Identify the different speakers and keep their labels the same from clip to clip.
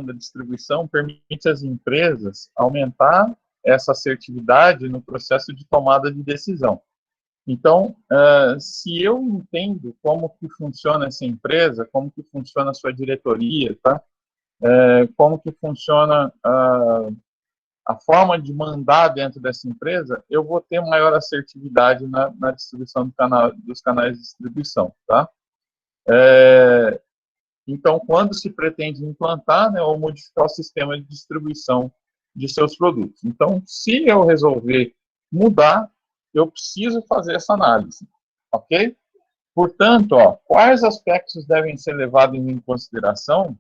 Speaker 1: da distribuição permite às empresas aumentar essa assertividade no processo de tomada de decisão. Então, se eu entendo como que funciona essa empresa, como que funciona a sua diretoria, tá? Como que funciona a forma de mandar dentro dessa empresa, eu vou ter maior assertividade na distribuição dos canais de distribuição, tá? Então, quando se pretende implantar, né, ou modificar o sistema de distribuição de seus produtos. Então, se eu resolver mudar, eu preciso fazer essa análise, ok? Portanto, quais aspectos devem ser levados em consideração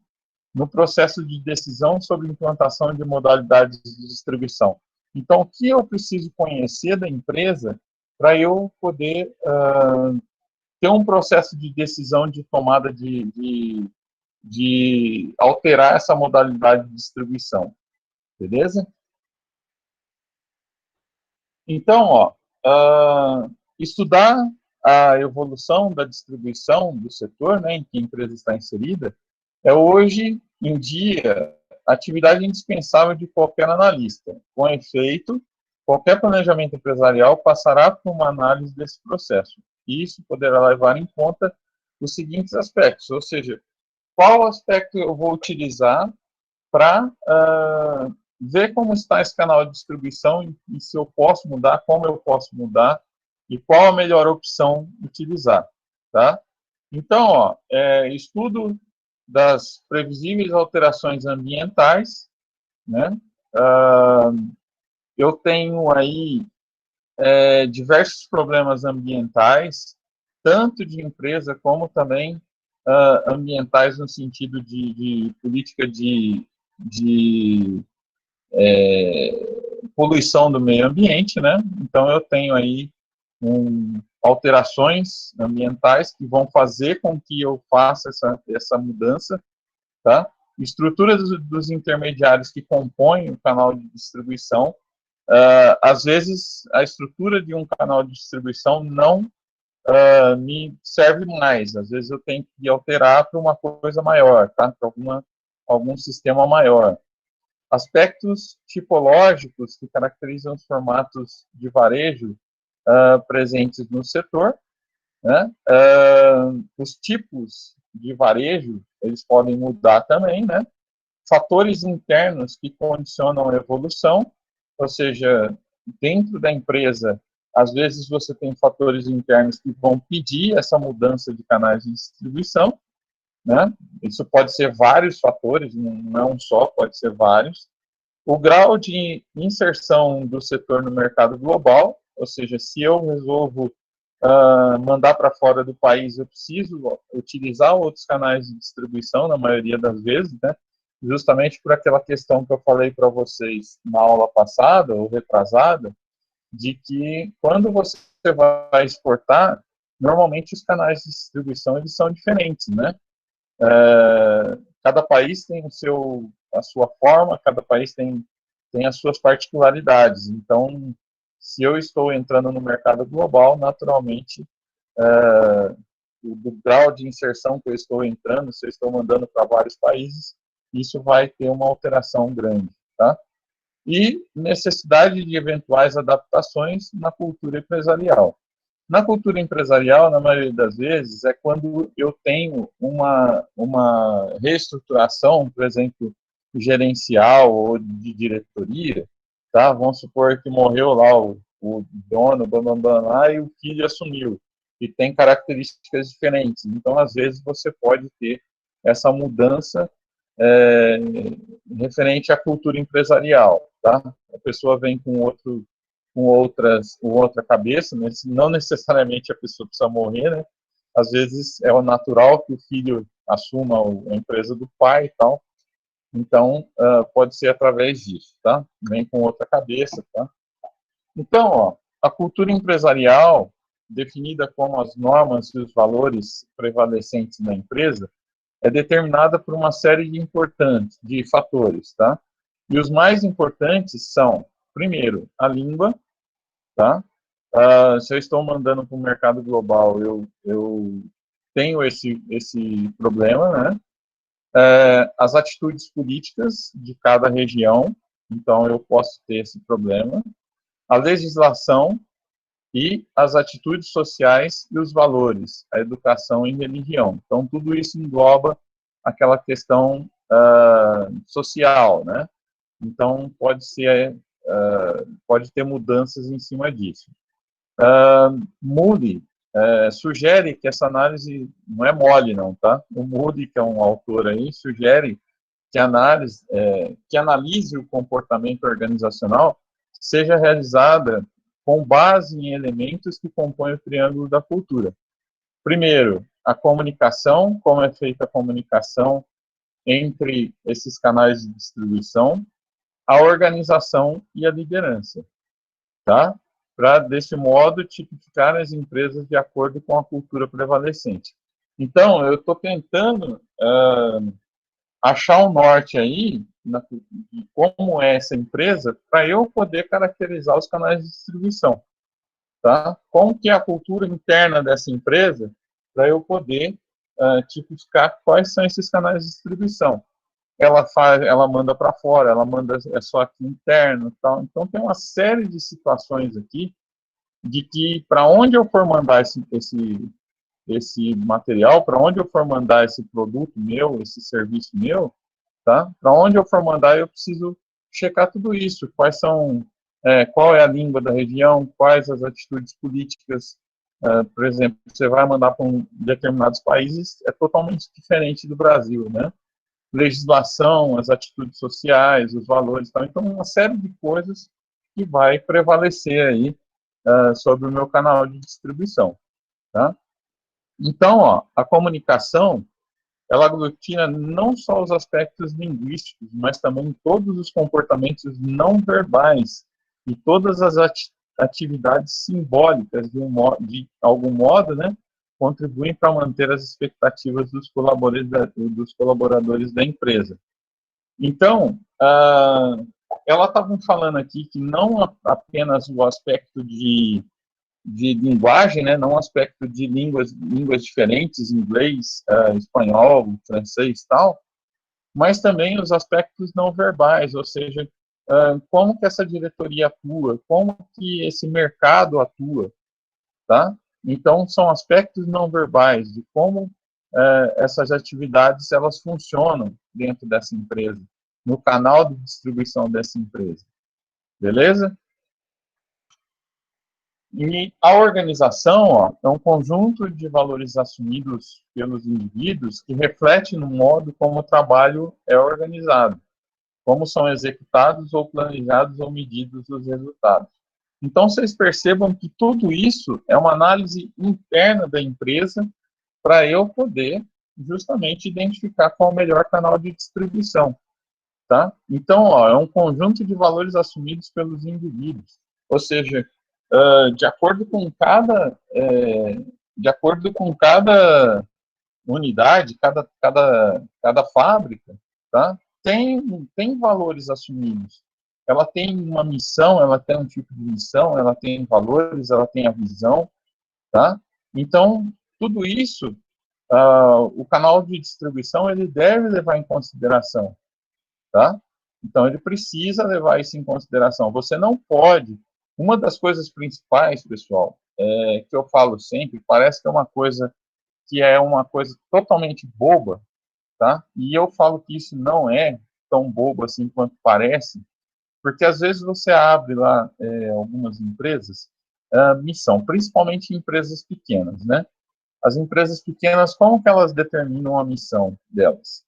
Speaker 1: no processo de decisão sobre implantação de modalidades de distribuição? Então, o que eu preciso conhecer da empresa para eu poder ter um processo de decisão de tomada de alterar essa modalidade de distribuição, beleza? Então, estudar a evolução da distribuição do setor, né, em que a empresa está inserida, é hoje em dia atividade indispensável de qualquer analista. Com efeito, qualquer planejamento empresarial passará por uma análise desse processo. Isso poderá levar em conta os seguintes aspectos, ou seja, qual aspecto eu vou utilizar para ver como está esse canal de distribuição e se eu posso mudar, como eu posso mudar e qual a melhor opção utilizar, tá? Então, estudo das previsíveis alterações ambientais, né? Eu tenho aí diversos problemas ambientais, tanto de empresa como também ambientais no sentido de política de poluição do meio ambiente, né? Então eu tenho aí alterações ambientais que vão fazer com que eu faça essa mudança, tá? Estrutura dos intermediários que compõem o canal de distribuição. Às vezes a estrutura de um canal de distribuição não me serve mais. Às vezes eu tenho que alterar para uma coisa maior, tá? Para algum sistema maior. Aspectos tipológicos que caracterizam os formatos de varejo presentes no setor, né? Os tipos de varejo, eles podem mudar também, né? Fatores internos que condicionam a evolução, ou seja, dentro da empresa, às vezes você tem fatores internos que vão pedir essa mudança de canais de distribuição, né? Isso pode ser vários fatores, não é um só, pode ser vários. O grau de inserção do setor no mercado global, ou seja, se eu resolvo mandar para fora do país, eu preciso utilizar outros canais de distribuição, na maioria das vezes, né? Justamente por aquela questão que eu falei para vocês na aula passada, ou retrasada, de que quando você vai exportar, normalmente os canais de distribuição eles são diferentes, né? Cada país tem a sua forma, cada país tem as suas particularidades. Então, se eu estou entrando no mercado global, naturalmente, do grau de inserção que eu estou entrando, se eu estou mandando para vários países, isso vai ter uma alteração grande, tá? E necessidade de eventuais adaptações na cultura empresarial. Na cultura empresarial, na maioria das vezes, é quando eu tenho uma reestruturação, por exemplo, gerencial ou de diretoria, tá? Vamos supor que morreu lá o dono, lá, e o filho assumiu, e tem características diferentes. Então, às vezes, você pode ter essa mudança referente à cultura empresarial, tá? A pessoa vem com outra cabeça, né? Não necessariamente a pessoa precisa morrer, né? Às vezes é o natural que o filho assuma a empresa do pai e tal. Então, pode ser através disso, tá? Vem com outra cabeça, tá? Então, a cultura empresarial, definida como as normas e os valores prevalecentes na empresa, é determinada por uma série de fatores, tá? E os mais importantes são, primeiro, a língua, tá? Se eu estou mandando para o mercado global, eu tenho esse problema, né? as atitudes políticas de cada região, então eu posso ter esse problema, a legislação e as atitudes sociais e os valores, a educação e religião. Então, tudo isso engloba aquela questão social, né? Então, pode ter mudanças em cima disso. Moody sugere que essa análise não é mole, não, tá? O Moody, que é um autor aí, sugere que analise o comportamento organizacional seja realizada com base em elementos que compõem o triângulo da cultura. Primeiro, a comunicação, como é feita a comunicação entre esses canais de distribuição, a organização e a liderança, tá? Para, desse modo, tipificar as empresas de acordo com a cultura prevalecente. Então, eu estou tentando achar um norte aí, de como é essa empresa, para eu poder caracterizar os canais de distribuição, tá? Como que é a cultura interna dessa empresa, para eu poder tipificar quais são esses canais de distribuição. Ela manda para fora, ela manda só aqui interno, tal. Então tem uma série de situações aqui de que para onde eu for mandar esse material, para onde eu for mandar esse produto meu, esse serviço meu, tá? Para onde eu for mandar, eu preciso checar tudo isso. Qual é a língua da região, quais as atitudes políticas. Por exemplo, você vai mandar para determinados países, é totalmente diferente do Brasil, né? Legislação, as atitudes sociais, os valores, tal. Então, uma série de coisas que vai prevalecer aí sobre o meu canal de distribuição, tá? Então, a comunicação, ela aglutina não só os aspectos linguísticos, mas também todos os comportamentos não verbais e todas as atividades simbólicas, de algum modo, né, contribuem para manter as expectativas dos colaboradores da empresa. Então, ela estava falando aqui que não apenas o aspecto de linguagem, né, não o aspecto de línguas diferentes, inglês, espanhol, francês e tal, mas também os aspectos não verbais, ou seja, como que essa diretoria atua, como que esse mercado atua, tá? Então, são aspectos não verbais de como essas atividades elas funcionam dentro dessa empresa, no canal de distribuição dessa empresa. Beleza? E a organização é um conjunto de valores assumidos pelos indivíduos que reflete no modo como o trabalho é organizado, como são executados ou planejados ou medidos os resultados. Então, vocês percebam que tudo isso é uma análise interna da empresa para eu poder justamente identificar qual é o melhor canal de distribuição, tá? Então, é um conjunto de valores assumidos pelos indivíduos, ou seja, de acordo com cada unidade, cada fábrica, tá? Tem valores assumidos. Ela tem uma missão, ela tem um tipo de missão, ela tem valores, ela tem a visão, tá? Então, tudo isso, o canal de distribuição, ele deve levar em consideração, tá? Então, ele precisa levar isso em consideração. Você não pode... Uma das coisas principais, pessoal, que eu falo sempre, parece que é uma coisa totalmente boba, tá? E eu falo que isso não é tão bobo assim quanto parece, porque às vezes você abre lá algumas empresas, missão, principalmente empresas pequenas, né? As empresas pequenas, como que elas determinam a missão delas?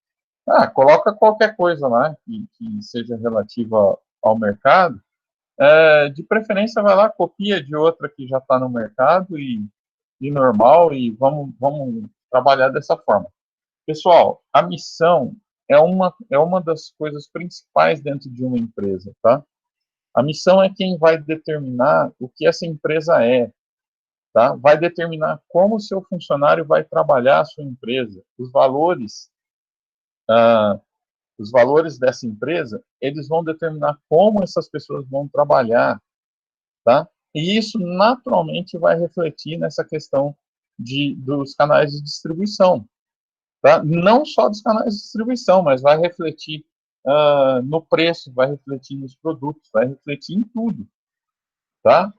Speaker 1: Coloca qualquer coisa lá que seja relativa ao mercado, de preferência vai lá, copia de outra que já está no mercado e normal, e vamos trabalhar dessa forma. Pessoal, a missão é uma das coisas principais dentro de uma empresa, tá? A missão é quem vai determinar o que essa empresa é, tá? Vai determinar como o seu funcionário vai trabalhar a sua empresa. Os valores dessa empresa, eles vão determinar como essas pessoas vão trabalhar, tá? E isso naturalmente vai refletir nessa questão dos canais de distribuição, tá? Não só dos canais de distribuição, mas vai refletir no preço, vai refletir nos produtos, vai refletir em tudo, tá?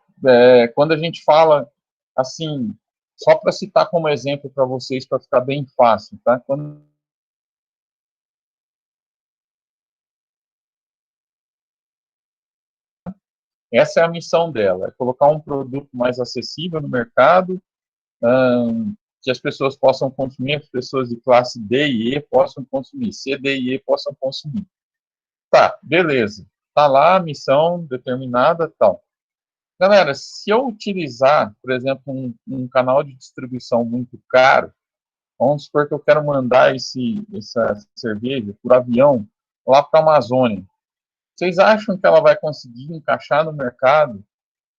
Speaker 1: Quando a gente fala, assim, só para citar como exemplo para vocês, para ficar bem fácil, tá? Essa é a missão dela, é colocar um produto mais acessível no mercado, que as pessoas possam consumir, as pessoas de classe D e E possam consumir, C, D e E possam consumir. Tá, beleza. Tá lá a missão determinada, tal. Galera, se eu utilizar, por exemplo, um canal de distribuição muito caro, vamos supor que eu quero mandar essa cerveja por avião lá para a Amazônia. Vocês acham que ela vai conseguir encaixar no mercado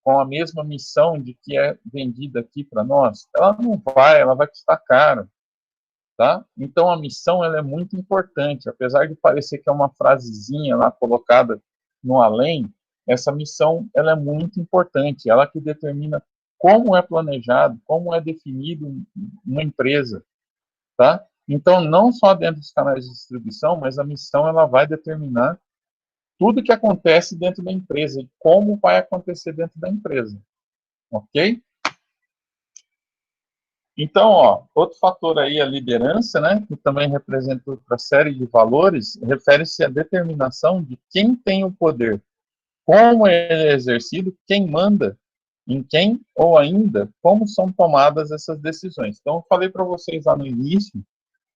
Speaker 1: com a mesma missão de que é vendida aqui para nós? Ela não vai, ela vai custar caro, tá? Então a missão ela é muito importante, apesar de parecer que é uma frasezinha lá colocada no além, essa missão ela é muito importante, ela que determina como é planejado, como é definido uma empresa, tá? Então não só dentro dos canais de distribuição, mas a missão ela vai determinar tudo que acontece dentro da empresa e como vai acontecer dentro da empresa, ok? Então, ó, outro fator aí, a liderança, né, que também representa outra série de valores, refere-se à determinação de quem tem o poder, como ele é exercido, quem manda em quem, ou ainda, como são tomadas essas decisões. Então, eu falei para vocês lá no início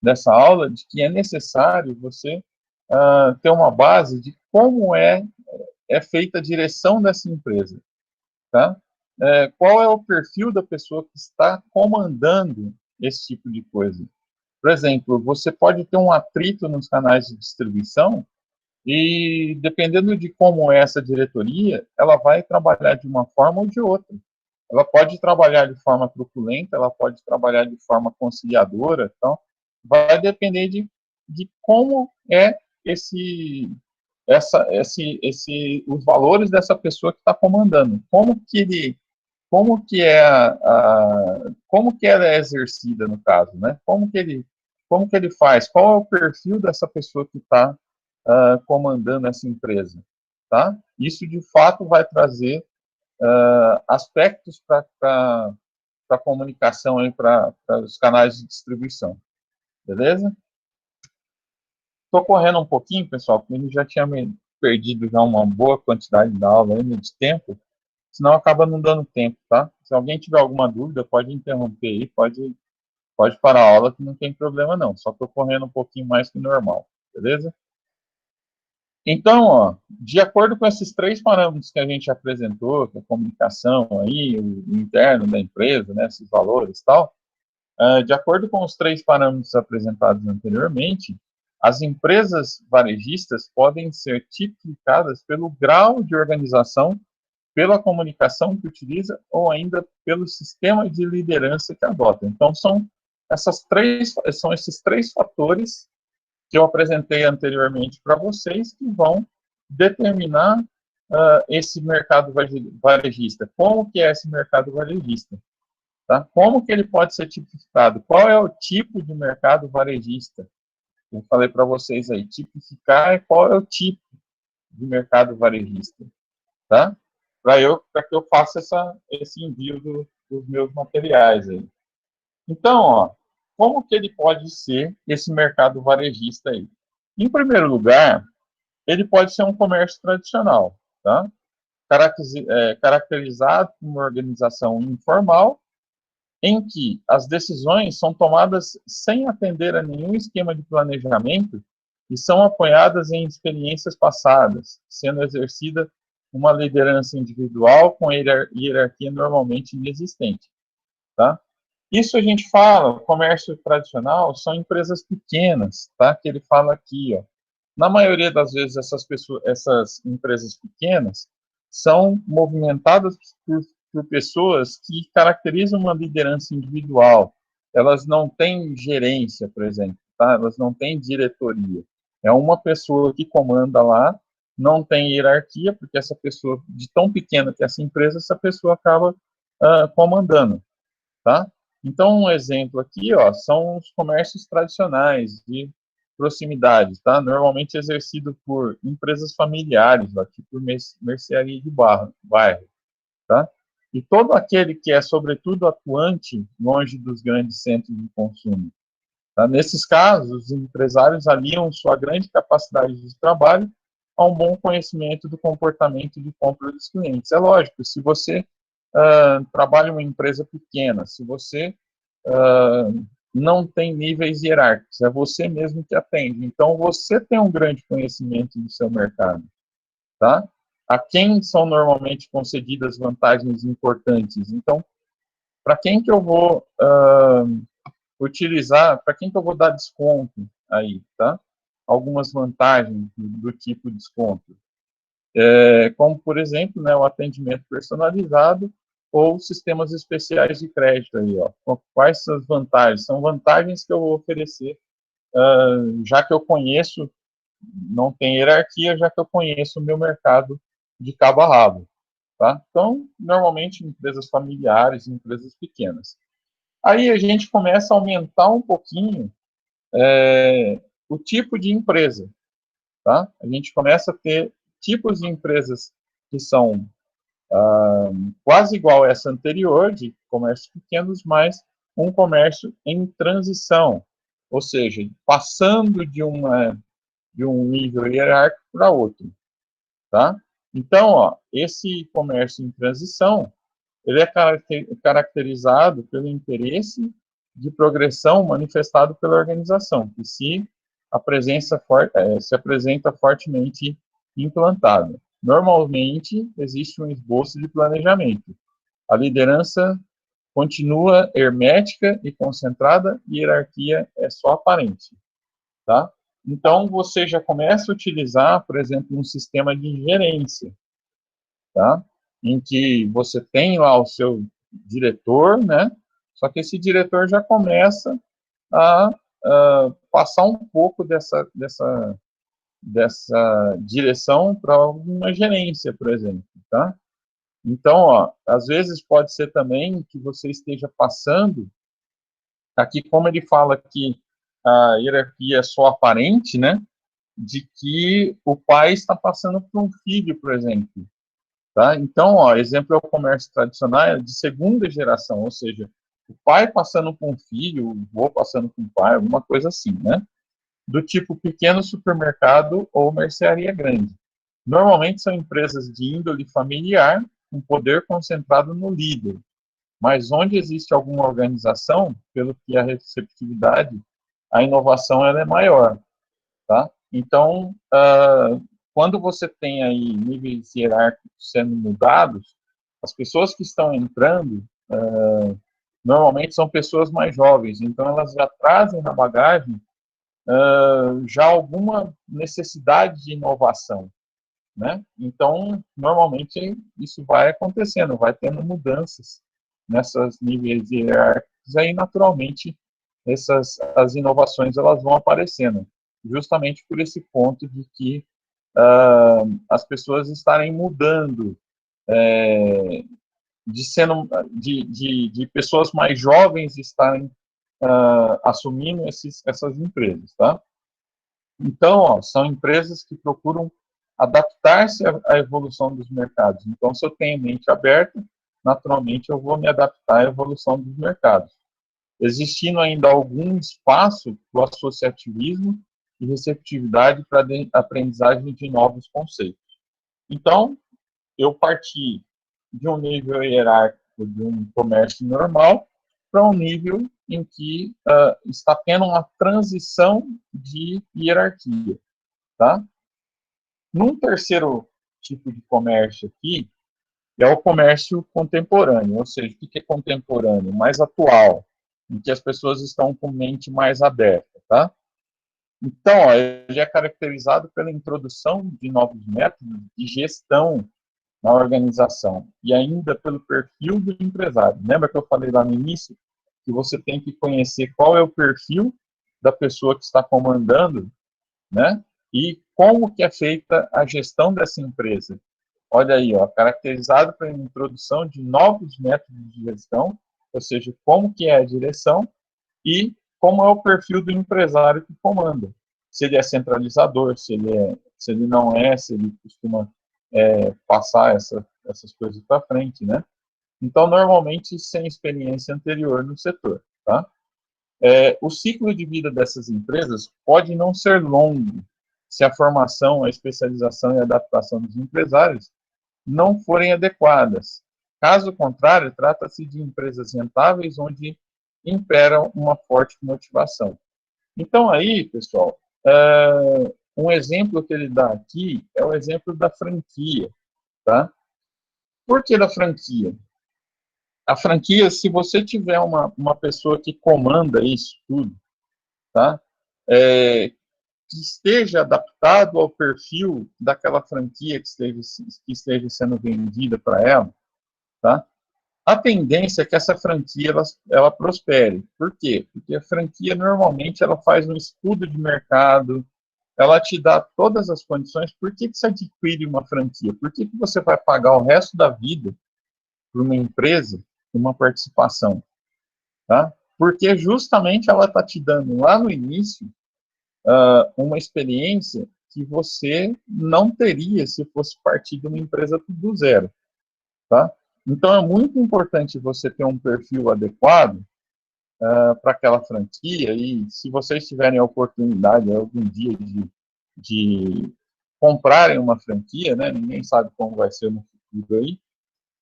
Speaker 1: dessa aula de que é necessário você ter uma base de como é feita a direção dessa empresa, tá? Qual é o perfil da pessoa que está comandando esse tipo de coisa? Por exemplo, você pode ter um atrito nos canais de distribuição e, dependendo de como é essa diretoria, ela vai trabalhar de uma forma ou de outra. Ela pode trabalhar de forma truculenta, ela pode trabalhar de forma conciliadora, então, vai depender de como é os valores dessa pessoa que está comandando, como que ela é exercida no caso, né? Como que ele faz? Qual é o perfil dessa pessoa que está comandando essa empresa, tá? Isso de fato vai trazer aspectos para a comunicação aí para os canais de distribuição, beleza? Estou correndo um pouquinho, pessoal, porque ele já tinha perdido já uma boa quantidade da aula ainda de tempo, senão acaba não dando tempo, tá? Se alguém tiver alguma dúvida, pode interromper aí, pode parar a aula, que não tem problema não, só estou correndo um pouquinho mais que normal, beleza? Então, ó, de acordo com esses três parâmetros que a gente apresentou, que é a comunicação aí, o interno da empresa, né, esses valores e tal, de acordo com os três parâmetros apresentados anteriormente, as empresas varejistas podem ser tipificadas pelo grau de organização, pela comunicação que utiliza ou ainda pelo sistema de liderança que adota. Então, são esses três fatores que eu apresentei anteriormente para vocês que vão determinar esse mercado varejista. Como que é esse mercado varejista? Tá? Como que ele pode ser tipificado? Qual é o tipo de mercado varejista? Eu falei para vocês aí, tipificar qual é o tipo de mercado varejista, tá? Para que eu faça esse envio dos meus materiais aí. Então, ó, como que ele pode ser esse mercado varejista aí? Em primeiro lugar, ele pode ser um comércio tradicional, tá? Caracterizado como uma organização informal, em que as decisões são tomadas sem atender a nenhum esquema de planejamento e são apoiadas em experiências passadas, sendo exercida uma liderança individual com hierarquia normalmente inexistente, tá? Isso a gente fala, comércio tradicional, são empresas pequenas, tá? Que ele fala aqui, ó. Na maioria das vezes, essas empresas pequenas são movimentadas por pessoas que caracterizam uma liderança individual. Elas não têm gerência, por exemplo, tá? Elas não têm diretoria. É uma pessoa que comanda lá, não tem hierarquia, porque essa pessoa, de tão pequena que é essa empresa, essa pessoa acaba comandando, tá? Então, um exemplo aqui, ó, são os comércios tradicionais de proximidade, tá? Normalmente exercido por empresas familiares, ó, tipo mercearia de bairro, tá? E todo aquele que é, sobretudo, atuante longe dos grandes centros de consumo. Tá? Nesses casos, os empresários aliam sua grande capacidade de trabalho a um bom conhecimento do comportamento de compra dos clientes. É lógico, se você trabalha em uma empresa pequena, se você não tem níveis hierárquicos, é você mesmo que atende. Então, você tem um grande conhecimento do seu mercado, tá? A quem são normalmente concedidas vantagens importantes? Então, para quem que eu vou utilizar, para quem que eu vou dar desconto aí, tá? Algumas vantagens do tipo desconto. Como, por exemplo, né, o atendimento personalizado ou sistemas especiais de crédito aí, ó. Quais são as vantagens? São vantagens que eu vou oferecer, já que eu conheço, não tem hierarquia, já que eu conheço o meu mercado de cabo a rabo, tá? Então, normalmente, empresas familiares, empresas pequenas. Aí a gente começa a aumentar um pouquinho o tipo de empresa, tá? A gente começa a ter tipos de empresas que são quase igual a essa anterior, de comércios pequenos, mas um comércio em transição, ou seja, passando de um nível hierárquico para outro, tá? Então, ó, esse comércio em transição, ele é caracterizado pelo interesse de progressão manifestado pela organização, que se apresenta fortemente implantada. Normalmente, existe um esboço de planejamento. A liderança continua hermética e concentrada, e a hierarquia é só aparente, tá? Então, você já começa a utilizar, por exemplo, um sistema de gerência, tá? Em que você tem lá o seu diretor, né? Só que esse diretor já começa a passar um pouco dessa direção para uma gerência, por exemplo, tá? Então, ó, às vezes pode ser também que você esteja passando, aqui como ele fala que a hierarquia é só aparente, né? De que o pai está passando para um filho, por exemplo. Tá? Então, ó, exemplo é o comércio tradicional de segunda geração, ou seja, o pai passando para um filho, o avô passando para um pai, alguma coisa assim, né? Do tipo pequeno supermercado ou mercearia grande. Normalmente são empresas de índole familiar, com poder concentrado no líder, mas onde existe alguma organização, pelo que a receptividade, a inovação ela é maior, tá? Então, quando você tem aí níveis hierárquicos sendo mudados, as pessoas que estão entrando, normalmente são pessoas mais jovens, então elas já trazem na bagagem já alguma necessidade de inovação, né? Então, normalmente isso vai acontecendo, vai tendo mudanças nessas níveis hierárquicos, aí naturalmente as inovações elas vão aparecendo, justamente por esse ponto de que as pessoas estarem mudando, de pessoas mais jovens estarem assumindo essas empresas, tá? Então, ó, são empresas que procuram adaptar-se à evolução dos mercados. Então, se eu tenho mente aberta, naturalmente eu vou me adaptar à evolução dos mercados, existindo ainda algum espaço para o associativismo e receptividade para a aprendizagem de novos conceitos. Então, eu parti de um nível hierárquico de um comércio normal para um nível em que está tendo uma transição de hierarquia, tá? Num terceiro tipo de comércio aqui, é o comércio contemporâneo, ou seja, o que é contemporâneo? Mais atual, em que as pessoas estão com mente mais aberta, tá? Então, ó, ele é caracterizado pela introdução de novos métodos de gestão na organização e ainda pelo perfil do empresário. Lembra que eu falei lá no início que você tem que conhecer qual é o perfil da pessoa que está comandando, né? E como que é feita a gestão dessa empresa. Olha aí, ó, caracterizado pela introdução de novos métodos de gestão ou seja, como que é a direção e como é o perfil do empresário que comanda. Se ele é centralizador, se ele não é, se ele costuma passar essas coisas para frente, né? Então, normalmente, sem experiência anterior no setor, tá? O ciclo de vida dessas empresas pode não ser longo se a formação, a especialização e a adaptação dos empresários não forem adequadas. Caso contrário, trata-se de empresas rentáveis onde impera uma forte motivação. Então, aí, pessoal, um exemplo que ele dá aqui é o exemplo da franquia, tá? Por que da franquia? A franquia, se você tiver uma pessoa que comanda isso tudo, tá? Que esteja adaptado ao perfil daquela franquia que esteja sendo vendida para ela, tá? A tendência é que essa franquia ela prospere. Por quê? Porque a franquia normalmente ela faz um estudo de mercado, ela te dá todas as condições. Por que você adquire uma franquia? Por que você vai pagar o resto da vida para uma empresa uma participação? Tá? Porque justamente ela está te dando lá no início uma experiência que você não teria se fosse partir de uma empresa do zero. Tá? Então, é muito importante você ter um perfil adequado para aquela franquia, e se vocês tiverem a oportunidade algum dia de comprarem uma franquia, né, ninguém sabe como vai ser no futuro aí,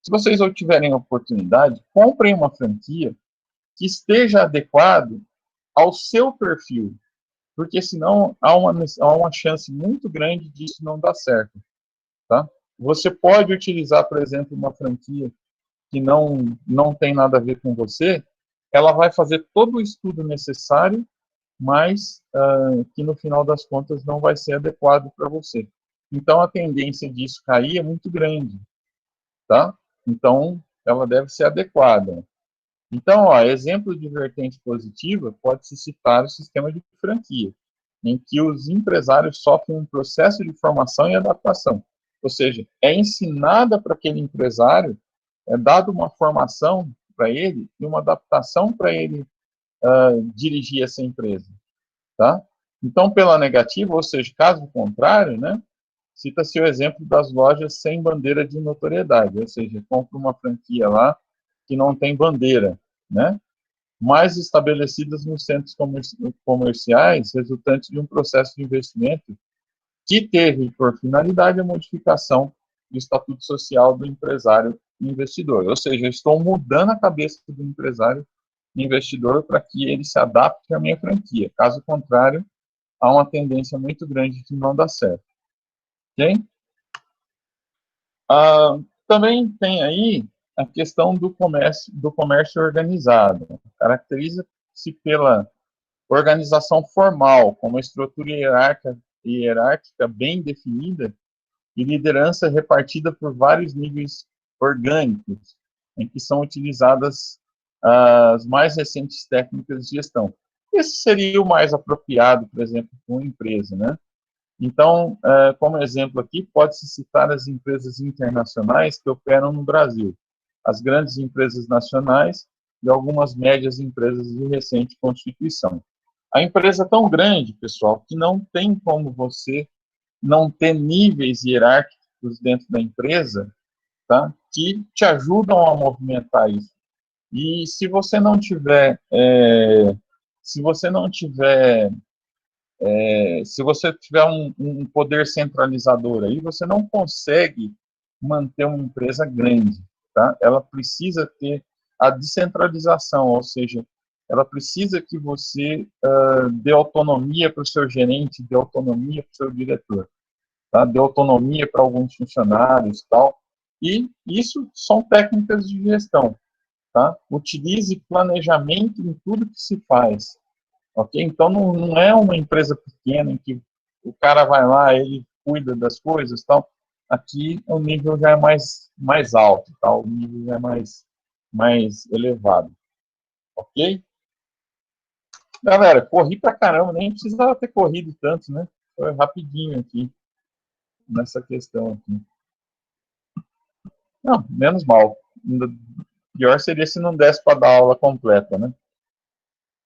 Speaker 1: se vocês tiverem a oportunidade, comprem uma franquia que esteja adequado ao seu perfil, porque senão há uma chance muito grande disso não dar certo. Tá? Você pode utilizar, por exemplo, uma franquia que não tem nada a ver com você, ela vai fazer todo o estudo necessário, mas que no final das contas não vai ser adequado para você. Então a tendência disso cair é muito grande, tá? Então ela deve ser adequada. Então, ó, exemplo de vertente positiva pode-se citar o sistema de franquia, em que os empresários sofrem um processo de formação e adaptação. Ou seja, é ensinada para aquele empresário, é dado uma formação para ele e uma adaptação para ele dirigir essa empresa, tá? Então, pela negativa, ou seja, caso contrário, né, cita-se o exemplo das lojas sem bandeira de notoriedade, ou seja, compra uma franquia lá que não tem bandeira, né? Mais estabelecidas nos centros comerciais, resultantes de um processo de investimento que teve por finalidade a modificação do estatuto social do empresário investidor. Ou seja, eu estou mudando a cabeça do empresário investidor para que ele se adapte à minha franquia. Caso contrário, há uma tendência muito grande de não dar certo. Ok? Também tem aí a questão do comércio organizado. Caracteriza-se pela organização formal, com uma estrutura hierárquica bem definida e liderança repartida por vários níveis orgânicos, em que são utilizadas as mais recentes técnicas de gestão. Esse seria o mais apropriado, por exemplo, para uma empresa, né? Então, como exemplo aqui, pode-se citar as empresas internacionais que operam no Brasil, as grandes empresas nacionais e algumas médias empresas de recente constituição. A empresa é tão grande, pessoal, que não tem como você não ter níveis hierárquicos dentro da empresa, tá? Que te ajudam a movimentar isso. E se você não tiver se você tiver um poder centralizador aí, você não consegue manter uma empresa grande, tá? Ela precisa ter a descentralização, ou seja, ela precisa que você dê autonomia para o seu gerente, dê autonomia para o seu diretor, tá? Dê autonomia para alguns funcionários, tal. E isso são técnicas de gestão, tá? Utilize planejamento em tudo que se faz. Ok? Então, não é uma empresa pequena em que o cara vai lá, ele cuida das coisas, tal. Aqui o nível já é mais alto, tal. O nível já é mais elevado. Ok? Galera, corri pra caramba, nem precisava ter corrido tanto, né? Foi rapidinho aqui, nessa questão aqui. Não, menos mal. Pior seria se não desse para dar aula completa, né?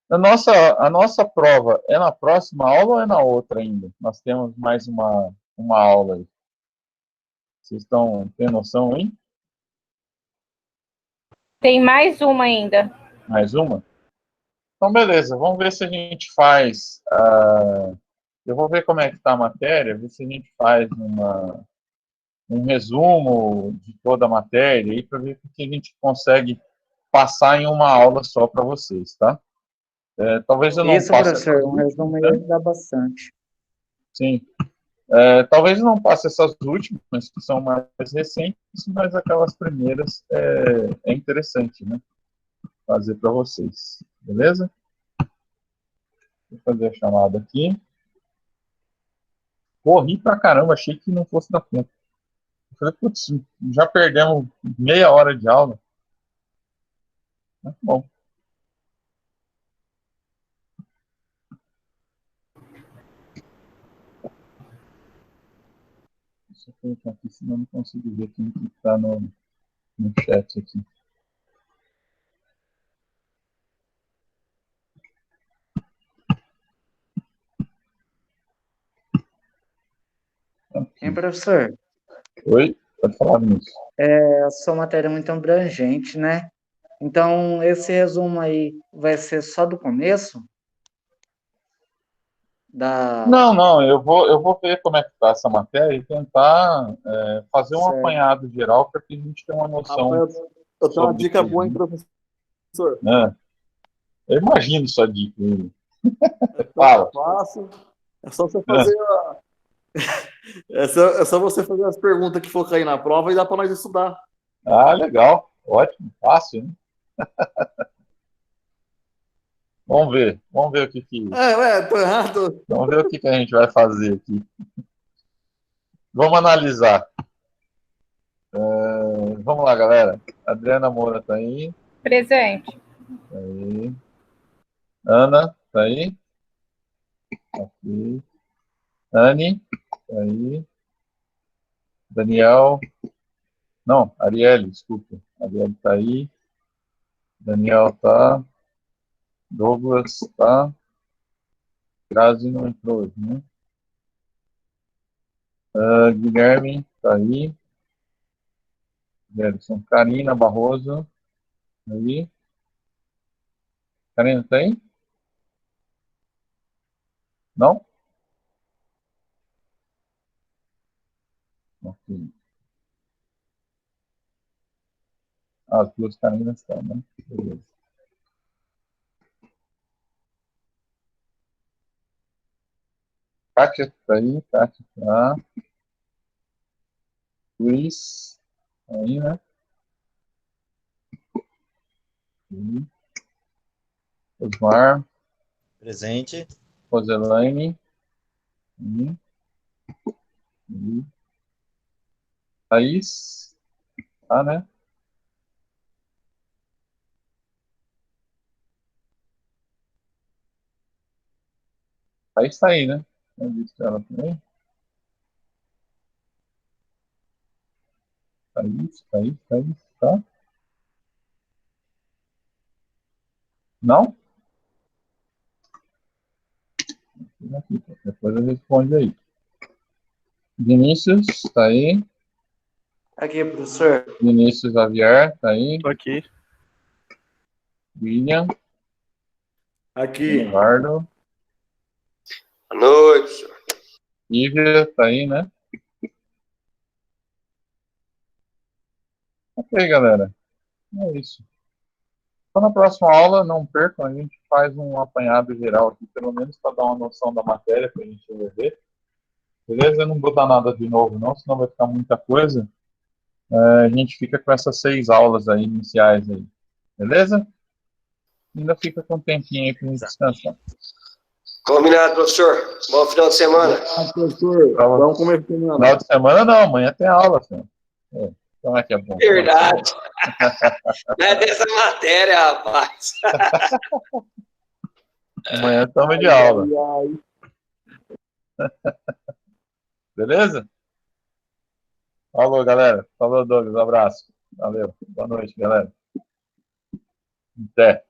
Speaker 1: A nossa prova é na próxima aula ou é na outra ainda? Nós temos mais uma aula aí. Vocês têm noção aí?
Speaker 2: Tem mais uma ainda.
Speaker 1: Mais uma? Então, beleza. Vamos ver se a gente faz... eu vou ver como é que está a matéria, ver se a gente faz um resumo de toda a matéria aí para ver o que a gente consegue passar em uma aula só para vocês, tá? Talvez eu não
Speaker 3: Isso,
Speaker 1: passe
Speaker 3: professor, um resumo aí ajuda bastante.
Speaker 1: Sim. Talvez eu não passe essas últimas, que são mais recentes, mas aquelas primeiras é interessante, né? Fazer para vocês. Beleza? Vou fazer a chamada aqui. Corri pra caramba, achei que não fosse dar tempo. Eu falei, putz, já perdemos meia hora de aula. Muito bom. Deixa eu colocar aqui, senão eu não consigo ver quem que está no chat aqui.
Speaker 3: Hein, professor?
Speaker 1: Oi? Pode falar, Vinícius.
Speaker 3: A sua matéria é muito abrangente, né? Então, esse resumo aí vai ser só do começo?
Speaker 1: Não, eu vou ver como é que está essa matéria e tentar fazer um
Speaker 3: Certo.
Speaker 1: apanhado geral para que a gente tenha uma noção.
Speaker 4: Rapaz, eu tenho uma dica boa, hein, professor?
Speaker 1: Eu imagino sua dica.
Speaker 4: Fala. Fácil. É só você fazer é só você fazer as perguntas que for cair na prova e dá para nós estudar.
Speaker 1: Ah, legal. Ótimo. Fácil, né? Vamos ver o que
Speaker 4: Tô errado.
Speaker 1: Vamos ver o que a gente vai fazer aqui. Vamos analisar. Vamos lá, galera. Adriana Moura tá aí.
Speaker 2: Presente.
Speaker 1: Tá aí. Ana, tá aí? Aqui. Anne, tá aí. Daniel. Não, Arielle, desculpa. Arielle tá aí. Daniel tá. Douglas tá. Grazi não entrou hoje, né? Guilherme tá aí. Gerson. Karina Barroso. Tá aí. Karina tá aí? Não? Ok. As duas Carinas estão, né? Beleza. Kátia tá aí, Kátia tá. Luiz, tá aí, né? Aí. Osmar.
Speaker 5: Presente.
Speaker 1: Roselaine. Aí. Aí. Thaís. Tá, né? Thaís tá aí, né? Eu disse ela também. Thaís, tá? Não? Aqui, depois eu respondo aí. Vinícius, tá aí?
Speaker 3: Aqui, professor.
Speaker 1: Vinícius Xavier, tá aí?
Speaker 6: Tô aqui.
Speaker 1: William.
Speaker 4: Aqui.
Speaker 1: Eduardo.
Speaker 7: Boa noite, senhor.
Speaker 1: Lívia, tá aí, né? Ok, galera. É isso. Então, na próxima aula, não percam, a gente faz um apanhado geral aqui, pelo menos para dar uma noção da matéria para a gente ver. Beleza? Eu não vou dar nada de novo, não, senão vai ficar muita coisa. A gente fica com essas 6 aulas aí, iniciais aí. Beleza? Ainda fica com um tempinho aí para a gente descansar.
Speaker 7: Combinado, professor. Bom final de semana.
Speaker 4: Professor, vamos comer semana.
Speaker 1: Final de semana não, amanhã tem aula, senhor. Então é que é bom.
Speaker 7: Verdade. Não é dessa matéria, rapaz.
Speaker 1: Amanhã estamos de aula. Beleza? Falou, galera. Falou, Douglas. Um abraço. Valeu. Boa noite, galera. Até.